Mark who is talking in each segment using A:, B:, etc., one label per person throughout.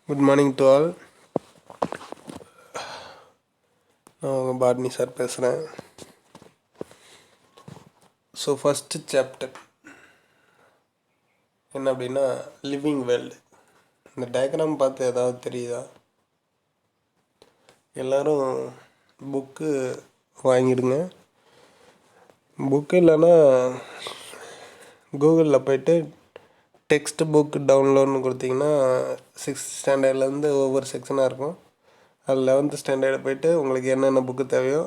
A: Good morning to all. நான் உங்கள் botany sir பேசுகிறேன். ஸோ ஃபஸ்ட்டு சாப்டர் என்ன அப்படின்னா லிவிங் வேர்ல்டு. இந்த டயக்ராம் பார்த்து ஏதாவது தெரியுதா? எல்லோரும் புக்கு வாங்கிடுங்க. புக்கு இல்லைன்னா கூகுளில் போய்ட்டு டெக்ஸ்ட் புக் டவுன்லோட்னு கொடுத்தீங்கன்னா 6th ஸ்டாண்டர்ட்லேருந்து ஒவ்வொரு செக்ஷனாக இருக்கும். அது 11th ஸ்டாண்டர்டு போய்ட்டு உங்களுக்கு என்னென்ன புக்கு தேவையோ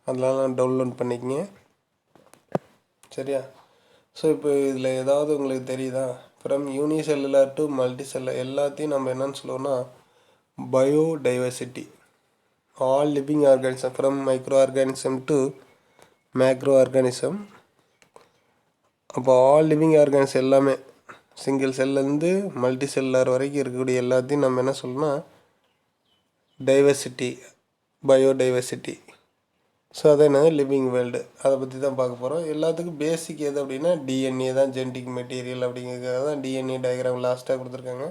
A: அதெல்லாம் டவுன்லோட் பண்ணிக்கங்க, சரியா? ஸோ இப்போ இதில் ஏதாவது உங்களுக்கு தெரியுதா? From unicellular to multi cellular எல்லாத்தையும் நம்ம என்னென்னு சொல்லுவோம்னா biodiversity. All living organism from micro organism to macro organism. அப்போ ஆல் லிவிங் ஆர்கானிசம் எல்லாமே சிங்கிள் செல்லேருந்து மல்டி செல்லுலர் வரைக்கும் இருக்கக்கூடிய எல்லாத்தையும் நம்ம என்ன சொல்லணும்னா டைவர்சிட்டி, பயோடைவர்சிட்டி. ஸோ அது என்னது லிவிங் வேர்ல்டு, அதை பற்றி தான் பார்க்க போகிறோம். எல்லாத்துக்கும் பேசிக் எது அப்படின்னா டிஎன்ஏ தான், ஜெனடிக் மெட்டீரியல் அப்படிங்கிறதுக்காக தான் டிஎன்ஏ டயக்ராம் லாஸ்ட்டாக கொடுத்துருக்காங்க.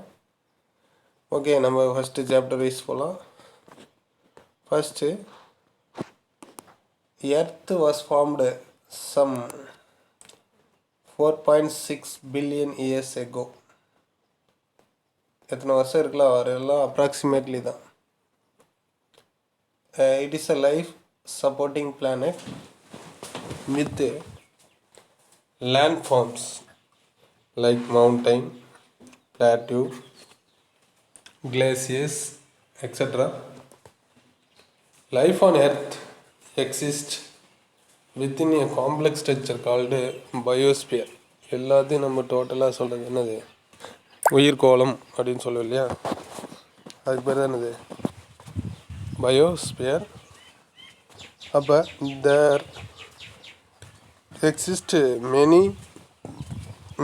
A: ஓகே, நம்ம ஃபஸ்ட்டு சாப்டர் வைஸ் போகலாம். First earth was formed some 4.6 billion years ago. எத்தனை வருஷம் இருக்கலாம் வரலாம், அப்ராக்சிமேட்லி தான். It is a life supporting planet with landforms like mountain, plateau, glaciers, etc. Life on Earth exists within a complex structure called Biosphere. எல்லாத்தையும் நம்ம டோட்டலாக சொல்கிறது என்னது, உயிர்கோளம் அப்படின்னு சொல்லுவோம் இல்லையா, அதுக்கு பேர் தான் என்னது பயோஸ்பியர். அப்போ தேர் எக்ஸிஸ்ட் மெனி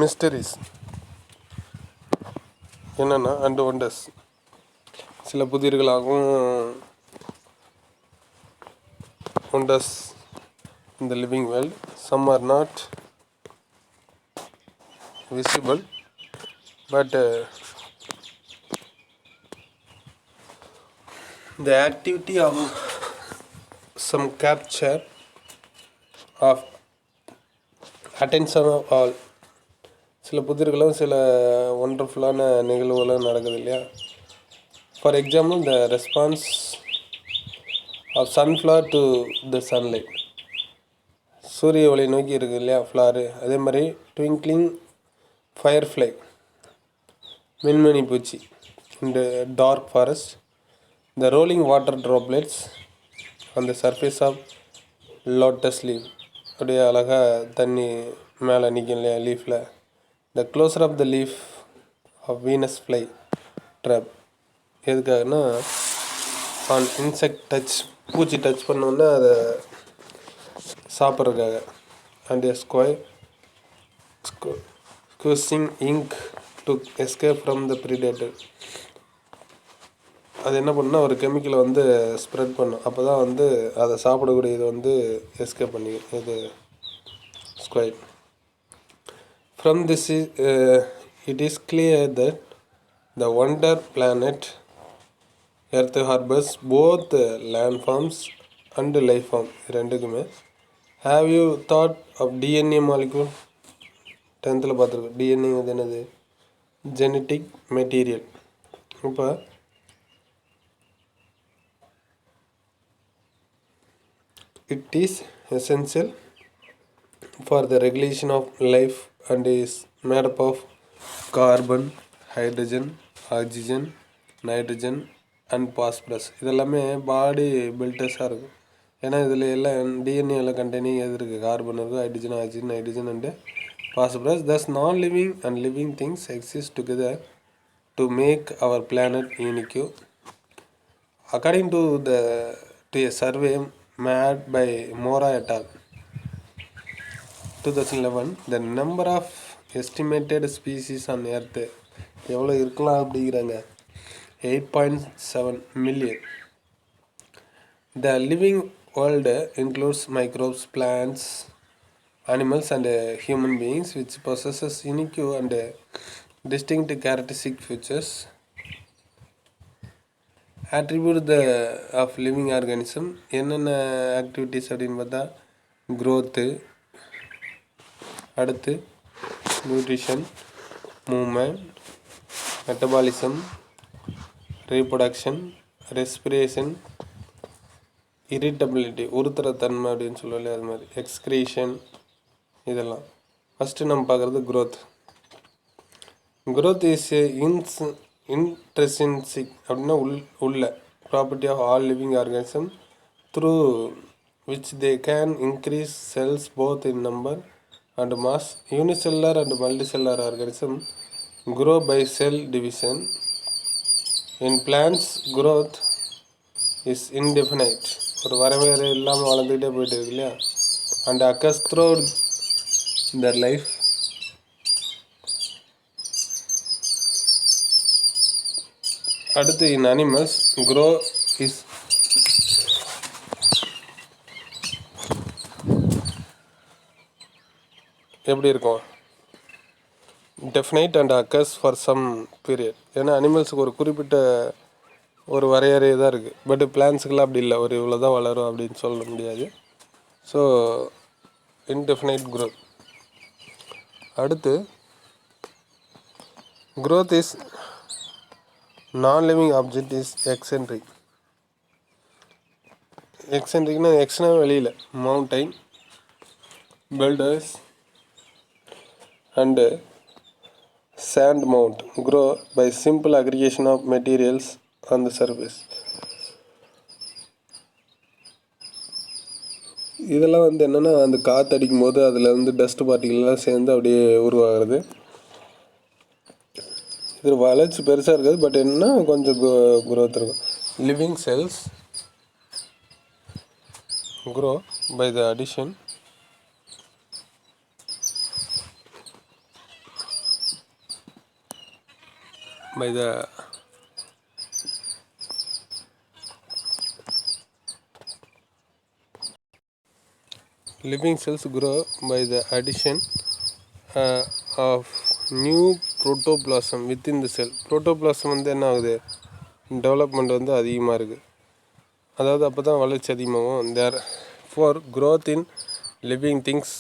A: மிஸ்டரிஸ், என்னென்னா அண்ட் ஒண்டர்ஸ். சில புதிர்களாகவும் wonders in the living world. Some are not visible, but the activity of some capture of attention of all. சில புதிர்களும் சில ஒண்டர்ஃபுல்லான நிகழ்வுகளும் நடக்குது இல்லையா. For example the response of sunflower to the sunlight. சூரிய ஒளி நோக்கி இருக்குது இல்லையா ஃப்ளாரு. அதே மாதிரி ட்விங்க்லிங் ஃபயர்ஃப்ளை, மின்மணி பூச்சி, இந்த dark forest, the rolling water droplets அந்த சர்ஃபேஸ் ஆஃப் லோட்டஸ் லீவ், அப்படியே அழகாக தண்ணி மேலே நிற்கும் இல்லையா லீஃபில். The closer of the leaf of Venus fly trap. எதுக்காகனா ஆன் இன்செக்ட் டச், பூச்சி டச் பண்ணோன்னா அதை சாப்பிட்றதுக்காக. And squeezing ink to escape from the predator. அது என்ன பண்ணுன்னா ஒரு கெமிக்கலை வந்து ஸ்ப்ரெட் பண்ணும், அப்போ தான் வந்து அதை சாப்பிடக்கூடிய இது வந்து எஸ்கேப் பண்ணி இது squid. From this it is clear that the wonder planet Earth harbours both land forms and life form ரெண்டுக்குமே. Have you thought of DNA molecule? 10th பார்த்துருக்கோம். டிஎன்ஏ வந்து என்னது, ஜெனட்டிக் மெட்டீரியல். இப்போ it is essential for the regulation of life and is made up of carbon, hydrogen, oxygen, nitrogen and phosphorus. இதெல்லாமே பாடி பில்டர்ஸாக இருக்கும். ஏன்னா இதில் எல்லாம் டிஎன்ஏவில் கண்டெய்னிங் எது இருக்குது, கார்பன் இருக்குது, hydrogen, oxygen, nitrogen and phosphorus. Thus non-living and living things exist together to make our planet unique. According to a survey made by Mora et al. 2011, the number of estimated species on Earth எவ்வளோ இருக்கலாம் அப்படிங்கிறாங்க, 8.7 million. The living world includes microbes, plants, animals and human beings which possesses unique and distinct characteristic features attribute the of living organism என்னென்ன activities அப்படின்னு பார்த்தா growth, அடுத்து nutrition, movement, metabolism, reproduction, respiration, irritability உறுத்துறத்தன்மை அப்படின்னு சொல்லல, அது மாதிரி excretion, இதெல்லாம். ஃபஸ்ட்டு நம்ம பார்க்குறது growth. growth is intrinsic அப்படின்னா உள்ள property of all living organism through which they can increase cells both in number and mass. Unicellular and multicellular organism grow by cell division. In plants, growth is indefinite. ஒரு வரைமுறை இல்லாமல் வளர்ந்துக்கிட்டே போயிட்டு இருக்கு இல்லையா, and occurs throughout their life. அடுத்து in animals, grow is எப்படி இருக்கும், definite and occurs for some period. ஏன்னா அனிமல்ஸுக்கு ஒரு குறிப்பிட்ட ஒரு வரையறை தான் இருக்குது. பட் பிளான்ஸுக்கெல்லாம் அப்படி இல்லை, ஒரு இவ்வளோ தான் வளரும் அப்படின்னு சொல்ல முடியாது. So indefinite growth. அடுத்து growth is non living object is eccentric. எக்ஸென்ட்ரிக்னா எக்ஸ்னா வெளியில், mountain, builders and sand mount grow by simple aggregation of materials on the surface. இதெல்லாம் என்னென்னா அந்த காற்று அடிக்கும் போது அதில் டஸ்ட் பார்ட்டிகள்லாம் சேர்ந்து அப்படியே உருவாகிறது. இது வளர்ச்சி பெருசாக இருக்காது, பட் என்னன்னா கொஞ்சம் growth இருக்கும். Living cells grow by the addition by the living cells grow by the addition of new protoplasm within the cell. protoplasm என்ன ஆகுது, டெவலப்மெண்ட் அதிகமாக இருக்குது. அதாவது அப்போ தான் வளர்ச்சி அதிகமாகும். Therefore growth in living things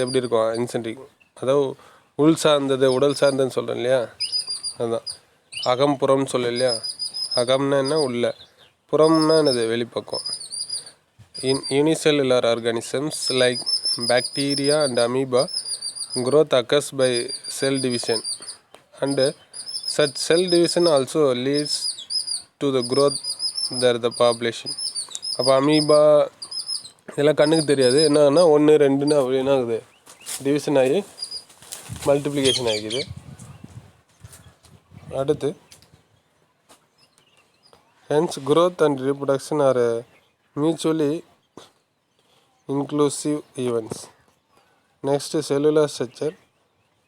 A: எப்படி இருக்கும், இன்சென்ட்ரிக். அதாவது உள் சார்ந்தது, உடல் சார்ந்ததுன்னு சொல்கிறேன் இல்லையா, அதுதான் அகம் புறம்னு சொல்ல இல்லையா. அகம்னா என்ன, உள்ள, புறம்னா என்னது, வெளிப்பக்கம். In unicellular organisms like bacteria and amoeba, growth occurs by cell division, and such cell division also leads to the growth there the population. அப்போ அமீபா இதெல்லாம் கண்ணுக்கு தெரியாது, என்னன்னா 1 2ன்னு அப்படி என்ன ஆகுது, டிவிஷன் ஆகி மல்டிப்ளிகேஷன் ஆகிக்குது. அடுத்து hence growth and reproduction are mutually inclusive events. Next, cellular structure.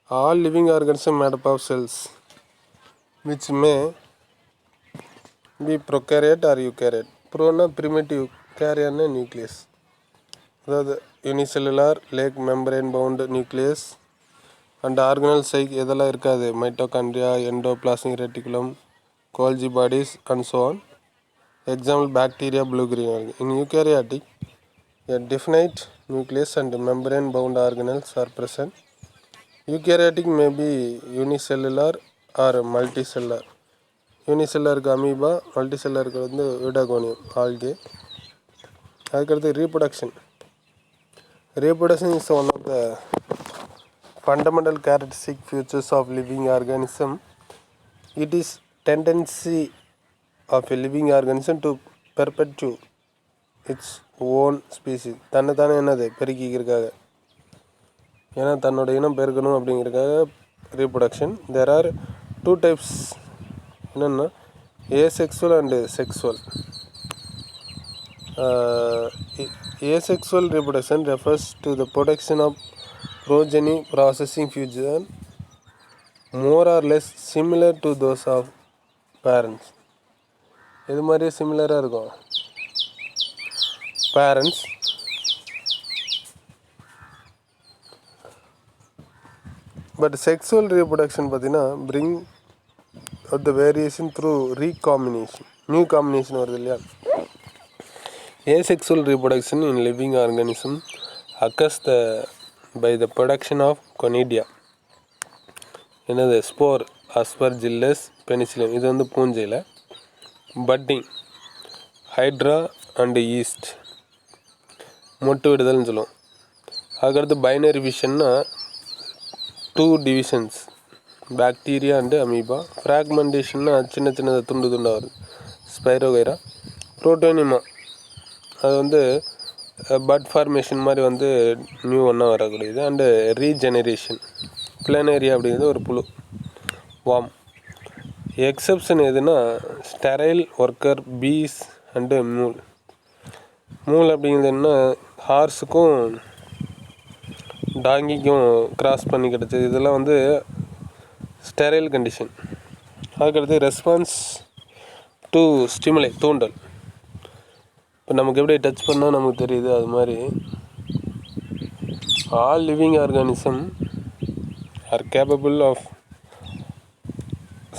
A: All living organisms made up of cells which may be prokaryote or eukaryote. Prona primitive, carrion nucleus. அதாவது unicellular lack membrane bound nucleus and organelle சைக் இதெல்லாம் இருக்காது. Mitochondria, endoplasmic reticulum, Golgi bodies and so on. Example bacteria, blue green algae. In eukaryotic a definite nucleus and membrane bound organelles are present. Eukaryotic may be unicellular or multicellular. யூனிசெல்லருக்கு amoeba, மல்டிசெல்லருக்கு விடாகோனியம் algae. அதுக்கடுத்து reproduction. Reproduction is one of the fundamental characteristic features of living organism. It is tendency of a living organism to perpetuate its own species. தன்னைத்தானே என்னது பெருக்கிக்கிறதுக்காக, ஏன்னா தன்னோட இனம் பெருக்கணும் அப்படிங்கிறதுக்காக ரீப்ரொடக்ஷன். தேர் ஆர் 2 types, என்னென்னா asexual and sexual. Asexual reproduction refers to the production of progeny processing fusion more or less similar to those of parents. இது மாதிரியே சிமிலராக இருக்கும் parents. But sexual reproduction பார்த்தீங்கன்னா bring out the variation through recombination. New combination வருது இல்லையா. asexual reproduction in living organism occurs by the production of conidia. என்னது spore Aspergillus Penicillium, இது வந்து பூஞ்சையில். பட்டிங் ஹைட்ரா அண்டு ஈஸ்ட், மொட்டு விடுதல்னு சொல்லுவோம். அதுக்கடுத்து பைனரி விஷன்னா 2 டிவிஷன்ஸ், பாக்டீரியா அண்டு அமீபா. ஃப்ராக்மெண்டேஷன்னா சின்ன சின்ன துண்டு துண்டாக வருது, ஸ்பைரோகைரா. புரோட்டோனிமா அது வந்து பட் ஃபார்மேஷன் மாதிரி வந்து நியூ ஒன்றா வரக்கூடியது. அண்டு ரீஜெனரேஷன் பிளானேரியா அப்படிங்கிறது ஒரு புழு, வாம். எக்ஸப்ஷன் எதுனா ஸ்டெரைல் ஒர்க்கர் பீஸ் அண்டு மூல். மூல் அப்படிங்கிறது என்ன, ஹார்ஸுக்கும் டாங்கிக்கும் கிராஸ் பண்ணி கிடச்சிது. இதெல்லாம் வந்து ஸ்டெரைல் கண்டிஷன். அதுக்கடுத்து ரெஸ்பான்ஸ் டு ஸ்டிமுலை, தூண்டல். இப்போ நமக்கு எப்படி டச் பண்ணால் நமக்கு தெரியுது, அது மாதிரி all living organism are capable of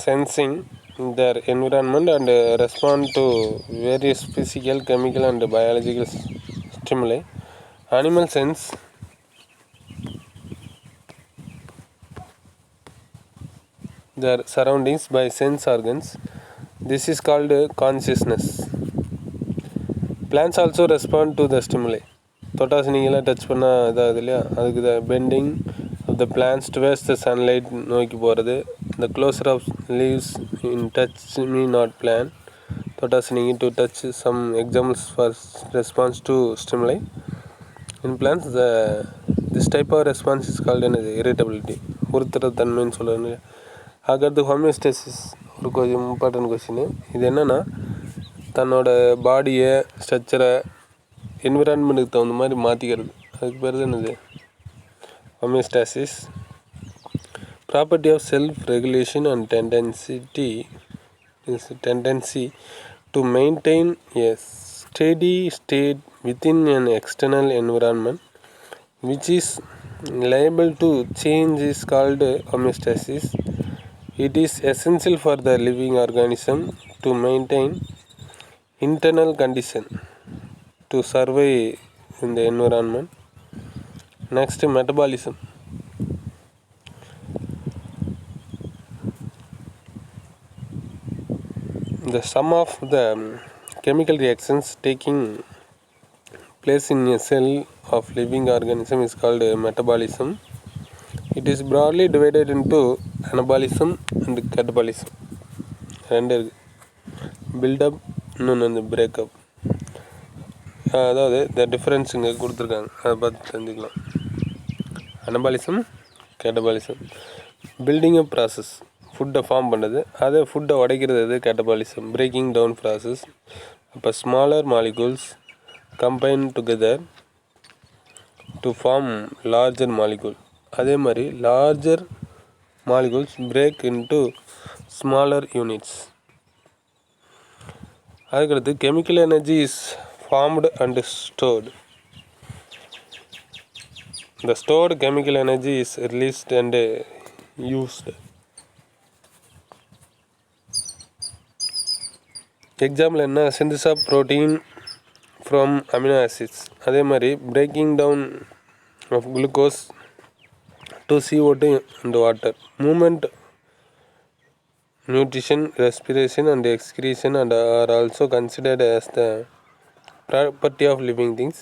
A: sensing their environment and respond to various physical, chemical and biological stimuli. Animal sense their surroundings by sense organs. This is called consciousness. Plants also respond to the stimuli. தொட்டாசு நீங்களாம் touch பண்ணால் இதாகுது இல்லையா, அதுக்கு the bending of the plants towards the sunlight நோக்கி போகிறது. The closure of leaves in touch me not plant. தொட்டாசு நீங்கள் to touch. Some examples for response to stimuli in plants. This type of response is called irritability, உறுத்துறத்தன்மைன்னு சொல்லுவாங்க. அதுக்கடுத்து homeostasis ஒரு கொஞ்சம் important question. இது என்னென்னா தன்னோட பாடியை ஸ்ட்ரக்சரை என்விரான்மெண்ட்டுக்கு தகுந்த மாதிரி மாற்றிக்கிறது. அதுக்கு பேர் தான் என்னது, homeostasis. Property of self regulation and tendency to maintain a steady state within an external environment which is liable to change is called homeostasis. It is essential for the living organism to maintain internal condition to survive in the environment. Next, metabolism. The sum of the chemical reactions taking place in a cell of living organism is called metabolism. It is broadly divided into anabolism and catabolism. ரெண்டு இருக்குது, build up இன்னொன்று வந்து breakup. அதாவது the difference இங்கே கொடுத்துருக்காங்க, அதை பார்த்து தெரிஞ்சுக்கலாம். Anabolism, catabolism. Building up process, ஃபுட்டை ஃபார்ம் பண்ணுறது. அதை ஃபுட்டை உடைக்கிறது எது, கேட்டபாலிசம். Breaking down process. அப்போ smaller molecules combine together to form larger molecule. அதே மாதிரி larger molecules break into smaller units. அதுக்கடுத்து chemical energy is formed and stored. The stored chemical energy is released and used. Example என்ன, synthesis of protein from amino acids. அதே மாதிரி breaking down of glucose to CO2 and water. Movement, nutrition, respiration and excretion and are also considered as the property of living things.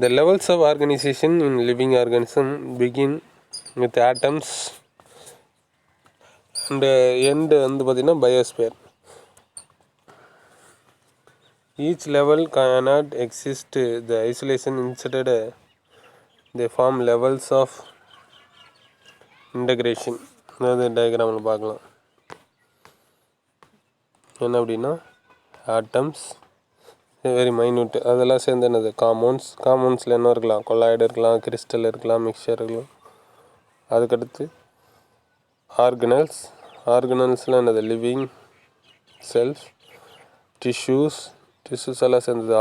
A: The levels of organization in living organism begin with atoms and end வந்து பார்த்திங்கன்னா biosphere. Each level cannot exist the isolation. Instead they form levels of integration. அதாவது டயக்ராமில் பார்க்கலாம். என்ன அப்படின்னா atoms very minute, அதெல்லாம் சேர்ந்து என்னது compounds. காம்பவுண்ட்ஸில் என்ன இருக்கலாம், கொலாய்டு இருக்கலாம், கிறிஸ்டல் இருக்கலாம், மிக்சர் இருக்கலாம். அதுக்கடுத்து ஆர்கனல்ஸ். ஆர்கனல்ஸில் என்னது லிவிங் செல்ஸ். டிஷ்யூஸ். டிஷ்யூஸ் எல்லாம் சேர்ந்தது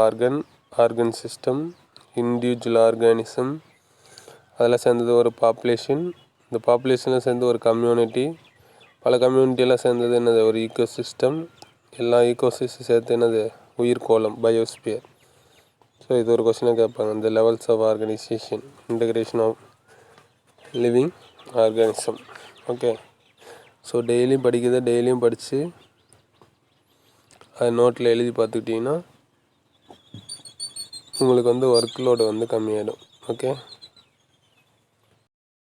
A: ஆர்கன் சிஸ்டம், இண்டிவிஜுவல் ஆர்கானிசம். அதெல்லாம் சேர்ந்தது ஒரு பாப்புலேஷன். இந்த பாப்புலேஷனில் சேர்ந்து ஒரு கம்யூனிட்டி. பல கம்யூனிட்டியெல்லாம் சேர்ந்தது என்னது ஒரு ஈக்கோசிஸ்டம். எல்லா ஈகோசிஸ்டம் சேர்த்து என்னது உயிர்கோளம் பயோஸ்பியர். ஸோ இது ஒரு கொஸ்டினாக கேட்பாங்க. இந்த levels of organisation integration of living organism. Okay, so டெய்லியும் படிக்கிறத டெய்லியும் படித்து அது நோட்டில் எழுதி பார்த்துக்கிட்டிங்கன்னா உங்களுக்கு ஒர்க் லோடு கம்மியாயிடும். ஓகே.